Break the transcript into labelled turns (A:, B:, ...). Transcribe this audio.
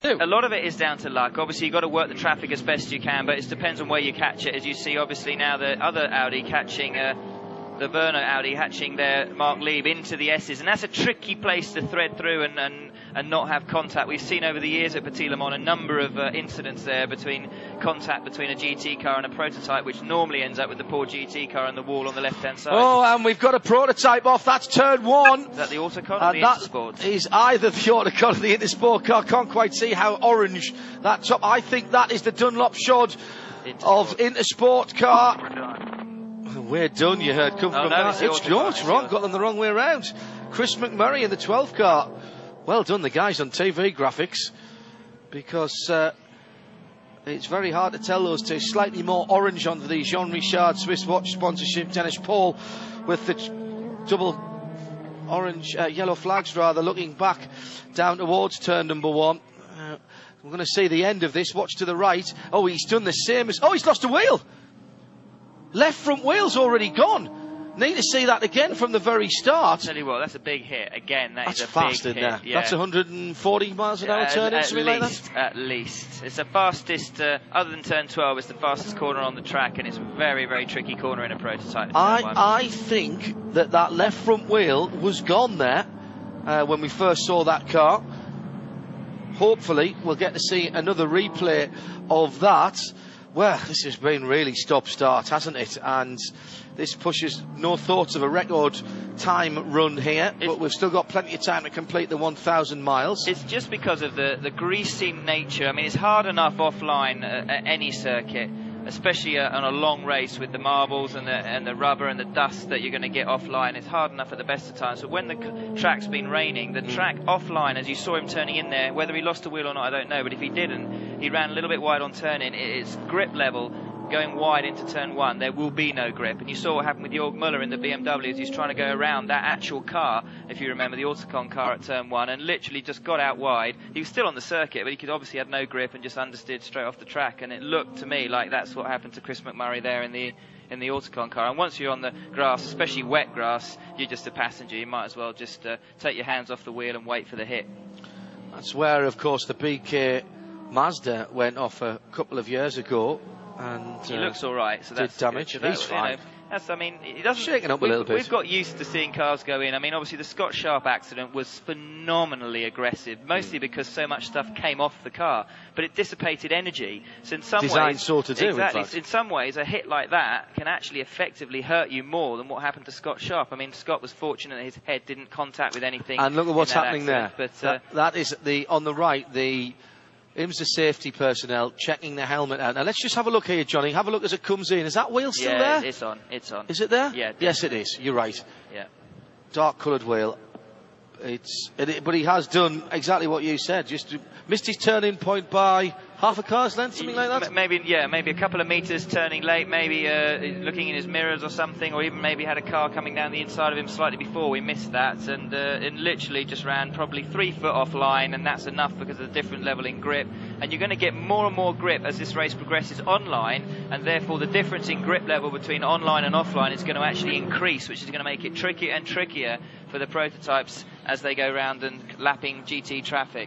A: A lot of it is down to luck. Obviously, you've got to work the traffic as best you can, but it depends on where you catch it. As you see, obviously, now the other Audi catching, the Werner Audi hatching their Mark Lieb into the S's, and that's a tricky place to thread through and not have contact. We've seen over the years at Petit Le Mans a number of incidents there between contact between a GT car and a prototype, which normally ends up with the poor GT car on the wall on the left-hand side.
B: Oh, and we've got a prototype off. That's turn one.
A: Is that the Autocon or the Intersport?
B: That is either the Autocon or the Intersport car. Can't quite see how orange that top. I think that is the Dunlop Shod of Intersport car. We're done, you heard come from that. It's wrong, got them the wrong way around. Chris McMurry in the 12 car. Well done, the guys on TV graphics, because it's very hard to tell those two. Slightly more orange on the Jean Richard Swiss watch sponsorship. Dennis Paul with the double orange, yellow flags rather, looking back down towards turn number one. We're going to see the end of this. Watch to the right. Oh, he's done the same as... Oh, he's lost a wheel. Left front wheel's already gone. Need to see that again from the very start.
A: Tell you what, that's a big hit. Again, that's a
B: fast,
A: big
B: isn't
A: hit.
B: Yeah. That's 140 miles an hour turning, something like that?
A: At least. It's the fastest, other than turn 12, it's the fastest corner on the track, and it's a very, very tricky corner in a prototype.
B: I think that left front wheel was gone there when we first saw that car. Hopefully, we'll get to see another replay of that. Well, this has been really stop-start, hasn't it? And this pushes no thoughts of a record time run here, but we've still got plenty of time to complete the 1,000 miles.
A: It's just because of the greasy nature. I mean, it's hard enough offline at any circuit, especially on a long race with the marbles and the rubber and the dust that you're going to get offline. It's hard enough at the best of times. So when the track's been raining, the track offline, as you saw him turning in there, whether he lost a wheel or not, I don't know, but if he didn't, he ran a little bit wide on turn-in. It's grip level going wide into turn one. There will be no grip. And you saw what happened with Jörg Müller in the BMW as he's trying to go around that actual car, if you remember, the Autocon car at turn one, and literally just got out wide. He was still on the circuit, but he could obviously had no grip and just understeered straight off the track. And it looked to me like that's what happened to Chris McMurray there in the Autocon car. And once you're on the grass, especially wet grass, you're just a passenger. You might as well just take your hands off the wheel and wait for the hit.
B: That's where, of course, the BK Mazda went off a couple of years ago. And
A: he looks all right, so that's
B: did damage. He's fine.
A: I mean, he doesn't
B: shaking up a little bit.
A: We've got used to seeing cars go in. I mean, obviously the Scott Sharp accident was phenomenally aggressive, mostly because so much stuff came off the car, but it dissipated energy. So in some
B: designed
A: ways,
B: so to do.
A: Exactly. In some ways, a hit like that can actually effectively hurt you more than what happened to Scott Sharp. I mean, Scott was fortunate that his head didn't contact with anything.
B: And look at what's happening there.
A: But
B: that is on the right. The IMSA safety personnel checking the helmet out. Now let's just have a look here, Johnny. Have a look as it comes in. Is that wheel still there?
A: It's on. It's on.
B: Is it there?
A: Yeah.
B: Yes, it is. You're right.
A: Yeah.
B: Dark coloured wheel. But he has done exactly what you said. Just missed his turning point by half a car's length, something like that.
A: Maybe a couple of meters turning late. Maybe looking in his mirrors or something, or even maybe had a car coming down the inside of him slightly before. We missed that, and literally just ran probably 3 foot offline, and that's enough because of the different level in grip. And you're going to get more and more grip as this race progresses online, and therefore the difference in grip level between online and offline is going to actually increase, which is going to make it trickier and trickier for the prototypes as they go round and lapping GT traffic.